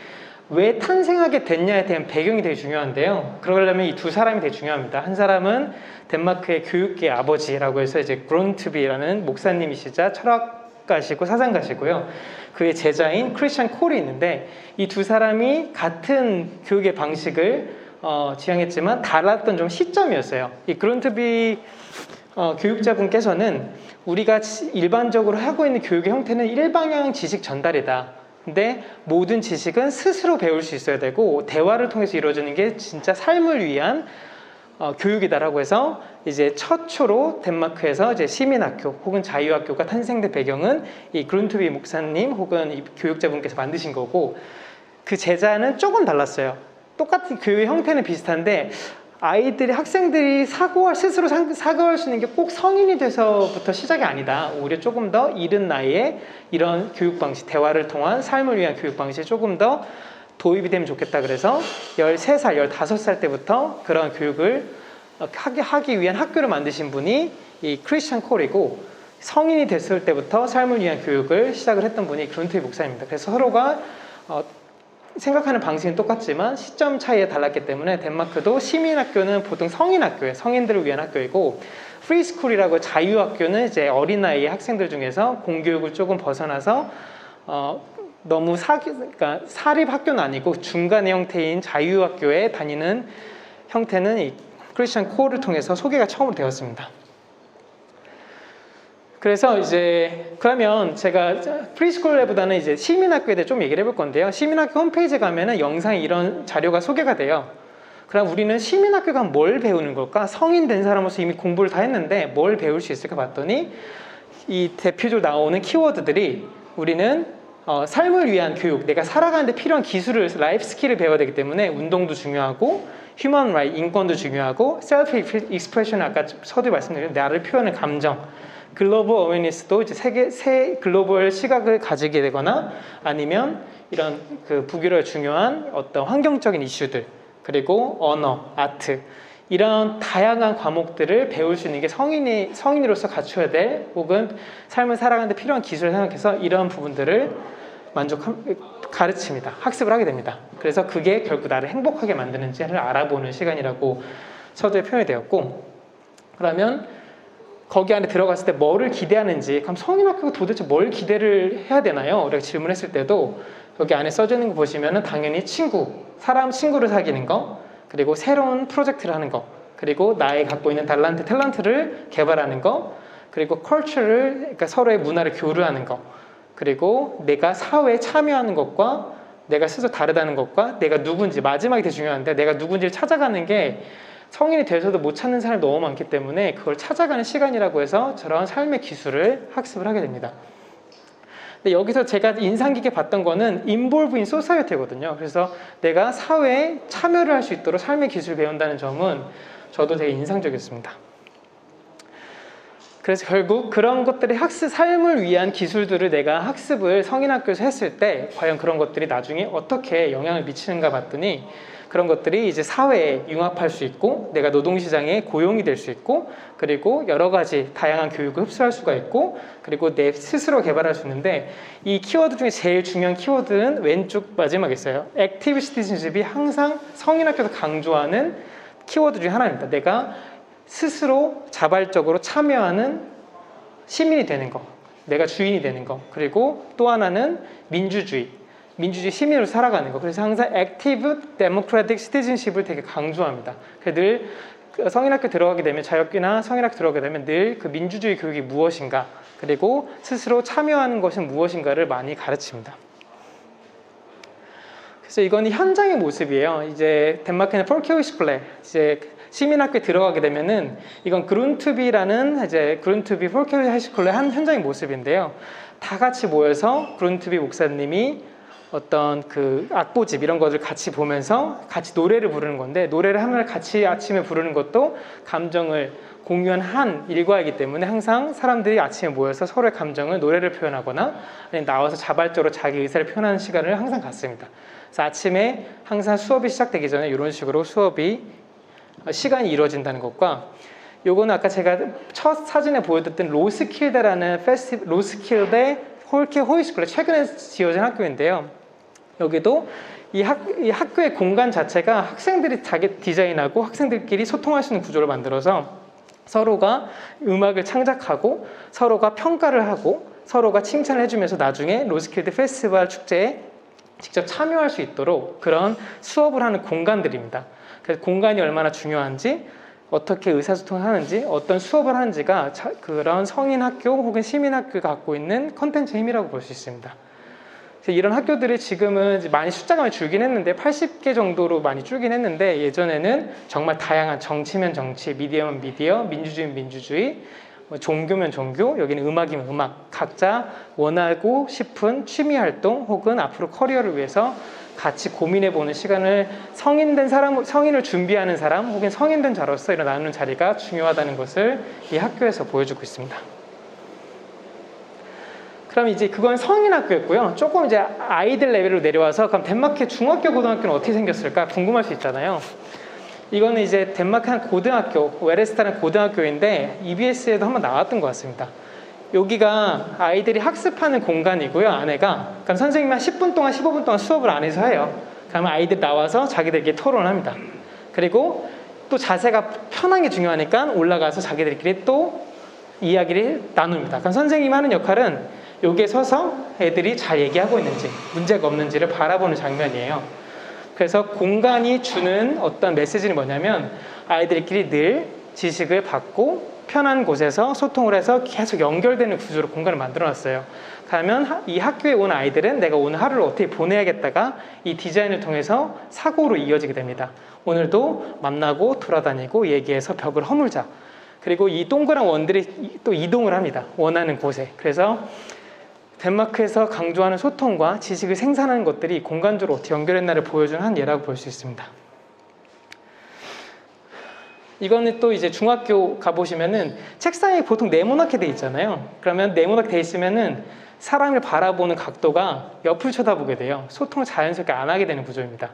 왜 탄생하게 됐냐에 대한 배경이 되게 중요한데요. 그러려면 이 두 사람이 되게 중요합니다. 한 사람은 덴마크의 교육계의 아버지라고 해서 이제 그론트비라는 목사님이시자 철학가시고 사상가시고요. 그의 제자인 크리스찬 콜이 있는데 이 두 사람이 같은 교육의 방식을 지향했지만 달랐던 좀 시점이었어요. 이 그론트비 교육자분께서는 우리가 일반적으로 하고 있는 교육의 형태는 일방향 지식 전달이다. 근데 모든 지식은 스스로 배울 수 있어야 되고 대화를 통해서 이루어지는 게 진짜 삶을 위한 교육이다라고 해서 이제 최초로 덴마크에서 이제 시민학교 혹은 자유학교가 탄생된 배경은 이 그룬투비 목사님 혹은 이 교육자분께서 만드신 거고, 그 제자는 조금 달랐어요. 똑같은 교육의 형태는 비슷한데 학생들이 스스로 사고할 수 있는 게 꼭 성인이 돼서부터 시작이 아니다. 오히려 조금 더 이른 나이에 이런 교육 방식, 대화를 통한 삶을 위한 교육 방식이 조금 더 도입이 되면 좋겠다. 그래서 13살, 15살 때부터 그런 교육을 하기 위한 학교를 만드신 분이 이 크리스천 콜이고, 성인이 됐을 때부터 삶을 위한 교육을 시작을 했던 분이 그룬트비 목사입니다. 그래서 서로가 생각하는 방식은 똑같지만 시점 차이에 달랐기 때문에 덴마크도 시민학교는 보통 성인학교예요. 성인들을 위한 학교이고, 프리스쿨이라고 자유학교는 이제 어린 나이의 학생들 중에서 공교육을 조금 벗어나서 너무 그러니까 사립 학교는 아니고 중간의 형태인 자유학교에 다니는 형태는 이 크리스천 콜을 통해서 소개가 처음으로 되었습니다. 그래서 이제 그러면 제가 프리스쿨보다는 이제 시민학교에 대해 좀 얘기를 해볼 건데요. 시민학교 홈페이지에 가면은 영상에 이런 자료가 소개가 돼요. 그럼 우리는 시민학교가 뭘 배우는 걸까? 성인 된 사람으로서 이미 공부를 다 했는데 뭘 배울 수 있을까 봤더니 이 대표적으로 나오는 키워드들이 우리는 삶을 위한 교육, 내가 살아가는데 필요한 기술을, 라이프 스킬을 배워야 되기 때문에 운동도 중요하고 휴먼 라이트, 인권도 중요하고 셀프 익스프레션, 아까 서두에 말씀드린 나를 표현하는 감정, 글로벌 어웨니스도 이제 새 글로벌 시각을 가지게 되거나 아니면 이런 그 북유럽의 중요한 어떤 환경적인 이슈들, 그리고 언어, 아트, 이런 다양한 과목들을 배울 수 있는 게 성인으로서 갖춰야 될 혹은 삶을 살아가는데 필요한 기술을 생각해서 이런 부분들을 가르칩니다. 학습을 하게 됩니다. 그래서 그게 결국 나를 행복하게 만드는지를 알아보는 시간이라고 서두에 표현이 되었고, 그러면 거기 안에 들어갔을 때 뭐를 기대하는지, 그럼 성인학교가 도대체 뭘 기대를 해야 되나요? 우리가 질문했을 때도 여기 안에 써져 있는 거 보시면은 당연히 친구를 사귀는 거, 그리고 새로운 프로젝트를 하는 거, 그리고 나의 갖고 있는 탤런트를 개발하는 거, 그리고 그러니까 서로의 문화를 교류하는 거, 그리고 내가 사회에 참여하는 것과 내가 스스로 다르다는 것과 내가 누군지, 마지막이 되게 중요한데 내가 누군지를 찾아가는 게 성인이 돼서도 못 찾는 사람이 너무 많기 때문에 그걸 찾아가는 시간이라고 해서 저런 삶의 기술을 학습을 하게 됩니다. 근데 여기서 제가 인상 깊게 봤던 거는 involve in society거든요. 그래서 내가 사회에 참여를 할 수 있도록 삶의 기술을 배운다는 점은 저도 되게 인상적이었습니다. 그래서 결국 그런 것들이 삶을 위한 기술들을 내가 학습을 성인학교에서 했을 때 과연 그런 것들이 나중에 어떻게 영향을 미치는가 봤더니 그런 것들이 이제 사회에 융합할 수 있고 내가 노동시장에 고용이 될 수 있고 그리고 여러 가지 다양한 교육을 흡수할 수가 있고 그리고 내 스스로 개발할 수 있는데 이 키워드 중에 제일 중요한 키워드는 왼쪽 마지막에 있어요. 액티브 시티즌십이 항상 성인학교에서 강조하는 키워드 중에 하나입니다. 내가 스스로 자발적으로 참여하는 시민이 되는 거, 내가 주인이 되는 거, 그리고 또 하나는 민주주의 시민으로 살아가는 거. 그래서 항상 액티브 데모크라틱 시티즌십을 되게 강조합니다. 늘 성인학교 들어가게 되면 자유학교나 성인학교 들어가게 되면 늘 그 민주주의 교육이 무엇인가, 그리고 스스로 참여하는 것은 무엇인가를 많이 가르칩니다. 그래서 이건 현장의 모습이에요. 이제 덴마크는 폴케호이스쿨레, 이제 시민학교에 들어가게 되면은 이건 그룬투비라는 이제 그룬투비 폴케호이스쿨레 한 현장의 모습인데요. 다 같이 모여서 그룬투비 목사님이 어떤 그 악보집 이런 것을 같이 보면서 같이 노래를 부르는 건데 노래를 하나를 같이 아침에 부르는 것도 감정을 공유한 한 일과이기 때문에 항상 사람들이 아침에 모여서 서로의 감정을 노래를 표현하거나 아니면 나와서 자발적으로 자기 의사를 표현하는 시간을 항상 갖습니다. 그래서 아침에 항상 수업이 시작되기 전에 이런 식으로 시간이 이루어진다는 것과 요거는 아까 제가 첫 사진에 보여드렸던 로스킬데라는 로스킬데 폴케호이스쿨레 최근에 지어진 학교인데요. 여기도 이 학교의 공간 자체가 학생들이 자기 디자인하고 학생들끼리 소통할 수 있는 구조를 만들어서 서로가 음악을 창작하고 서로가 평가를 하고 서로가 칭찬을 해주면서 나중에 로스킬드 페스티벌 축제에 직접 참여할 수 있도록 그런 수업을 하는 공간들입니다. 그래서 공간이 얼마나 중요한지 어떻게 의사소통을 하는지, 어떤 수업을 하는지가 그런 성인 학교 혹은 시민 학교가 갖고 있는 컨텐츠의 힘이라고 볼 수 있습니다. 이런 학교들이 지금은 많이 숫자가 많이 줄긴 했는데 80개 정도로 많이 줄긴 했는데 예전에는 정말 다양한 정치면 정치, 미디어면 미디어, 민주주의면 민주주의, 종교면 종교, 여기는 음악이면 음악, 각자 원하고 싶은 취미 활동 혹은 앞으로 커리어를 위해서 같이 고민해보는 시간을 성인된 사람, 성인을 준비하는 사람 혹은 성인된 자로서 일어나는 자리가 중요하다는 것을 이 학교에서 보여주고 있습니다. 그럼 이제 그건 성인 학교였고요. 조금 이제 아이들 레벨로 내려와서 그럼 덴마크의 중학교, 고등학교는 어떻게 생겼을까 궁금할 수 있잖아요. 이거는 이제 덴마크 한 고등학교, 웨레스타는 고등학교인데 EBS에도 한번 나왔던 것 같습니다. 여기가 아이들이 학습하는 공간이고요. 안에가 그럼 선생님이 한 10분 동안 15분 동안 수업을 안에서 해요. 그러면 아이들 나와서 자기들끼리 토론을 합니다. 그리고 또 자세가 편한 게 중요하니까 올라가서 자기들끼리 또 이야기를 나눕니다. 그럼 선생님이 하는 역할은 여기에 서서 애들이 잘 얘기하고 있는지 문제가 없는지를 바라보는 장면이에요. 그래서 공간이 주는 어떤 메시지는 뭐냐면 아이들끼리 늘 지식을 받고 편한 곳에서 소통을 해서 계속 연결되는 구조로 공간을 만들어놨어요. 그러면 이 학교에 온 아이들은 내가 오늘 하루를 어떻게 보내야겠다가 이 디자인을 통해서 사고로 이어지게 됩니다. 오늘도 만나고 돌아다니고 얘기해서 벽을 허물자. 그리고 이 동그란 원들이 또 이동을 합니다. 원하는 곳에. 그래서 덴마크에서 강조하는 소통과 지식을 생산하는 것들이 공간적으로 어떻게 연결했나를 보여주는 한 예라고 볼 수 있습니다. 이거는 또 이제 중학교 가보시면은 책상이 보통 네모나게 돼 있잖아요. 그러면 네모나게 돼 있으면은 사람을 바라보는 각도가 옆을 쳐다보게 돼요. 소통을 자연스럽게 안 하게 되는 구조입니다.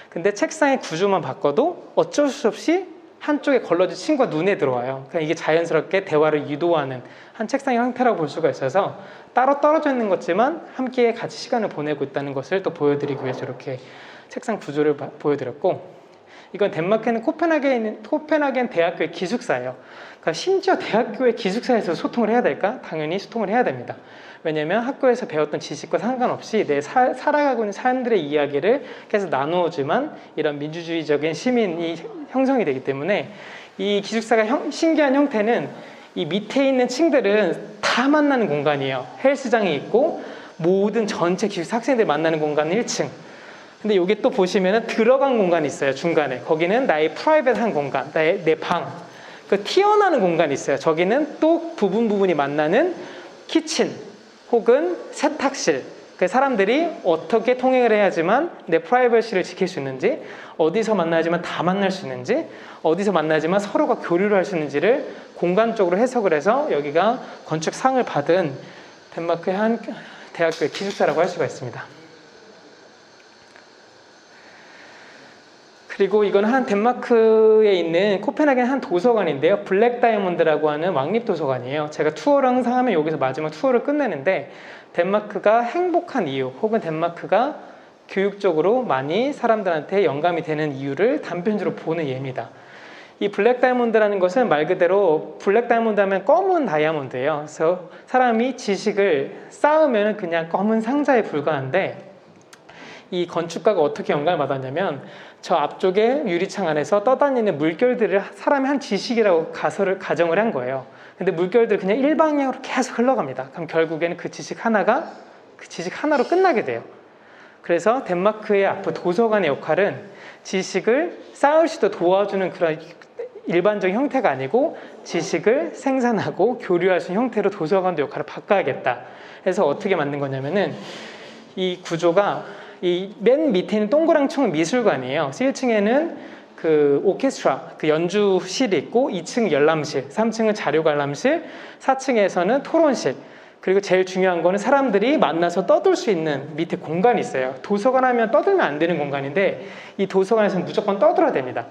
근데 책상의 구조만 바꿔도 어쩔 수 없이 한쪽에 걸러진 친구가 눈에 들어와요. 그러니까 이게 자연스럽게 대화를 유도하는 한 책상의 형태라고 볼 수가 있어서 따로 떨어져 있는 거지만 함께 같이 시간을 보내고 있다는 것을 또 보여드리기 위해서 이렇게 책상 구조를 보여드렸고, 이건 덴마크에는 코펜하겐 대학교의 기숙사예요. 그러니까 심지어 대학교의 기숙사에서 소통을 해야 될까? 당연히 소통을 해야 됩니다. 왜냐하면 학교에서 배웠던 지식과 상관없이 내 살아가고 있는 사람들의 이야기를 계속 나누어지만 이런 민주주의적인 시민이 형성이 되기 때문에 이 기숙사가 신기한 형태는 이 밑에 있는 층들은 다 만나는 공간이에요. 헬스장이 있고 모든 전체 기숙사 학생들 만나는 공간은 1층. 근데 여기 또 보시면은 들어간 공간이 있어요. 중간에. 거기는 나의 프라이빗한 공간, 내 방. 그 튀어나오는 공간이 있어요. 저기는 또 부분이 만나는 키친 혹은 세탁실. 그 사람들이 어떻게 통행을 해야지만 내 프라이버시를 지킬 수 있는지, 어디서 만나야지만 다 만날 수 있는지, 어디서 만나야지만 서로가 교류를 할 수 있는지를 공간적으로 해석을 해서 여기가 건축상을 받은 덴마크의 한 대학교의 기숙사라고 할 수가 있습니다. 그리고 이건 한 덴마크에 있는 코펜하겐 한 도서관인데요. 블랙 다이아몬드라고 하는 왕립 도서관이에요. 제가 투어를 항상 하면 여기서 마지막 투어를 끝내는데 덴마크가 행복한 이유 혹은 덴마크가 교육적으로 많이 사람들한테 영감이 되는 이유를 단편적으로 보는 예입니다. 이 블랙 다이아몬드라는 것은 말 그대로 블랙 다이아몬드 하면 검은 다이아몬드예요. 그래서 사람이 지식을 쌓으면 그냥 검은 상자에 불과한데 이 건축가가 어떻게 영감을 받았냐면 저 앞쪽에 유리창 안에서 떠다니는 물결들을 사람이 한 지식이라고 가정을 한 거예요. 근데 물결들이 그냥 일방향으로 계속 흘러갑니다. 그럼 결국에는 그 지식 하나로 끝나게 돼요. 그래서 덴마크의 앞으로 도서관의 역할은 지식을 쌓을 수 있도록 도와주는 그런 일반적인 형태가 아니고 지식을 생산하고 교류할 수 있는 형태로 도서관도 역할을 바꿔야겠다. 그래서 어떻게 만든 거냐면은 이 구조가 이 맨 밑에 있는 동그란 층은 미술관이에요. 1층에는 그 오케스트라, 그 연주실이 있고 2층 열람실, 3층은 자료 관람실, 4층에서는 토론실. 그리고 제일 중요한 거는 사람들이 만나서 떠들 수 있는 밑에 공간이 있어요. 도서관 하면 떠들면 안 되는 공간인데 이 도서관에서는 무조건 떠들어야 됩니다.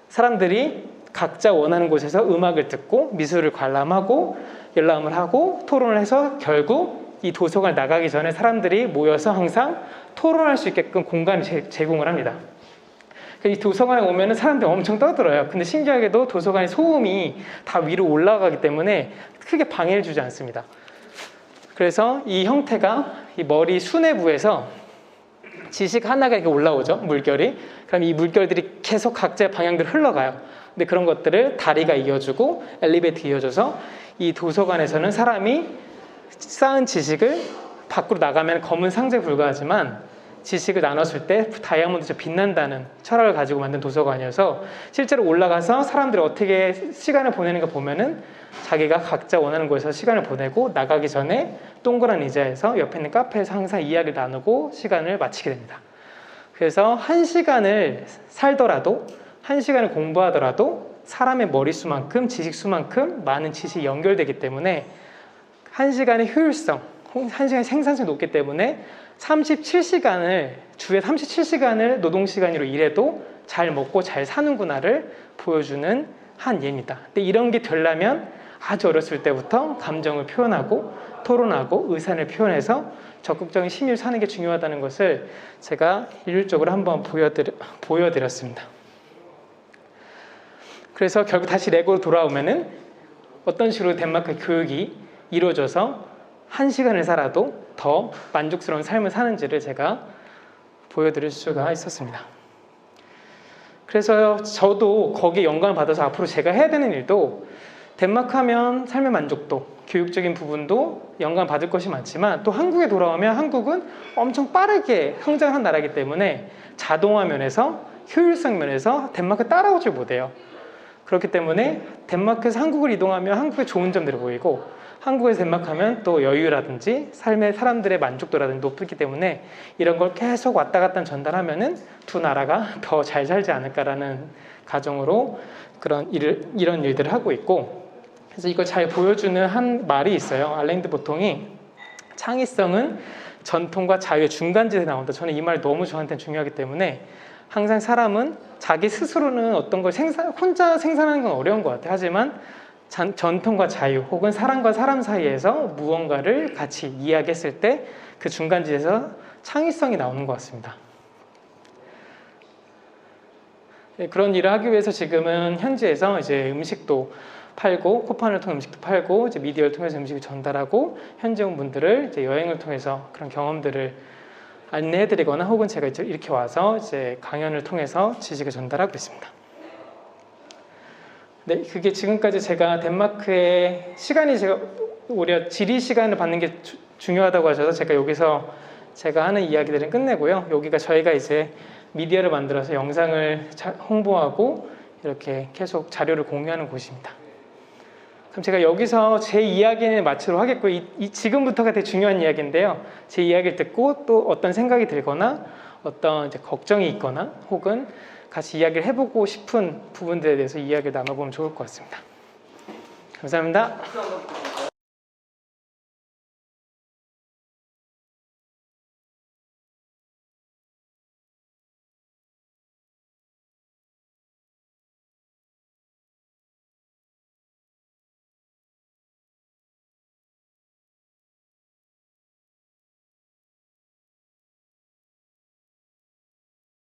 사람들이 각자 원하는 곳에서 음악을 듣고 미술을 관람하고 열람을 하고 토론을 해서 결국 이 도서관을 나가기 전에 사람들이 모여서 항상 토론할 수 있게끔 공간을 제공을 합니다. 이 도서관에 오면 사람들이 엄청 떠들어요. 근데 신기하게도 도서관의 소음이 다 위로 올라가기 때문에 크게 방해를 주지 않습니다. 그래서 이 형태가 이 머리 수뇌부에서 지식 하나가 이렇게 올라오죠. 물결이. 그럼 이 물결들이 계속 각자의 방향대로 흘러가요. 근데 그런 것들을 다리가 이어주고 엘리베이터 이어줘서 이 도서관에서는 사람이 쌓은 지식을 밖으로 나가면 검은 상자에 불과하지만 지식을 나눴을 때 다이아몬드처럼 빛난다는 철학을 가지고 만든 도서관이어서 실제로 올라가서 사람들이 어떻게 시간을 보내는가 보면은 자기가 각자 원하는 곳에서 시간을 보내고 나가기 전에 동그란 의자에서 옆에 있는 카페에서 항상 이야기를 나누고 시간을 마치게 됩니다. 그래서 1시간을 살더라도 1시간을 공부하더라도 사람의 머릿수만큼 지식수만큼 많은 지식이 연결되기 때문에 1시간의 효율성, 1시간의 생산성이 높기 때문에 37시간을 주에 37시간을 노동시간으로 일해도 잘 먹고 잘 사는구나를 보여주는 한 예입니다. 근데 이런 게 되려면 아주 어렸을 때부터 감정을 표현하고 토론하고 의사를 표현해서 적극적인 심리를 사는 게 중요하다는 것을 제가 일률적으로 한번 보여드렸습니다. 그래서 결국 다시 레고로 돌아오면은 어떤 식으로 덴마크 교육이 이루어져서 1시간을 살아도 더 만족스러운 삶을 사는지를 제가 보여드릴 수가 있었습니다. 그래서 저도 거기에 영감을 받아서 앞으로 제가 해야 되는 일도 덴마크 하면 삶의 만족도, 교육적인 부분도 영감을 받을 것이 많지만 또 한국에 돌아오면 한국은 엄청 빠르게 성장한 나라이기 때문에 자동화 면에서 효율성 면에서 덴마크 따라오질 못해요. 그렇기 때문에 덴마크에서 한국을 이동하면 한국의 좋은 점들이 보이고 한국에서 덴마크 하면 또 여유라든지 삶의 사람들의 만족도라든지 높기 때문에 이런 걸 계속 왔다 갔다 전달하면은 두 나라가 더 잘 살지 않을까라는 가정으로 이런 일들을 하고 있고, 그래서 이걸 잘 보여주는 한 말이 있어요. 알랭드 보통이 창의성은 전통과 자유의 중간지대에 나온다. 저는 이 말 너무 저한테는 중요하기 때문에 항상 사람은 자기 스스로는 어떤 걸 혼자 생산하는 건 어려운 것 같아요. 하지만 전통과 자유 혹은 사람과 사람 사이에서 무언가를 같이 이야기했을 때 그 중간지에서 창의성이 나오는 것 같습니다. 그런 일을 하기 위해서 지금은 현지에서 이제 음식도 팔고 쿠팡을 통해 음식도 팔고 이제 미디어를 통해서 음식을 전달하고 현지 온 분들을 이제 여행을 통해서 그런 경험들을 안내해드리거나 혹은 제가 이렇게 와서 이제 강연을 통해서 지식을 전달하고 있습니다. 네, 그게 지금까지 제가 덴마크의 시간이 제가 오히려 지리 시간을 받는 게 중요하다고 하셔서 제가 여기서 제가 하는 이야기들은 끝내고요. 여기가 저희가 이제 미디어를 만들어서 영상을 홍보하고 이렇게 계속 자료를 공유하는 곳입니다. 그럼 제가 여기서 제 이야기는 마치도록 하겠고 지금부터가 되게 중요한 이야기인데요. 제 이야기를 듣고 또 어떤 생각이 들거나 어떤 이제 걱정이 있거나 혹은 같이 이야기를 해보고 싶은 부분들에 대해서 이야기를 나눠보면 좋을 것 같습니다. 감사합니다.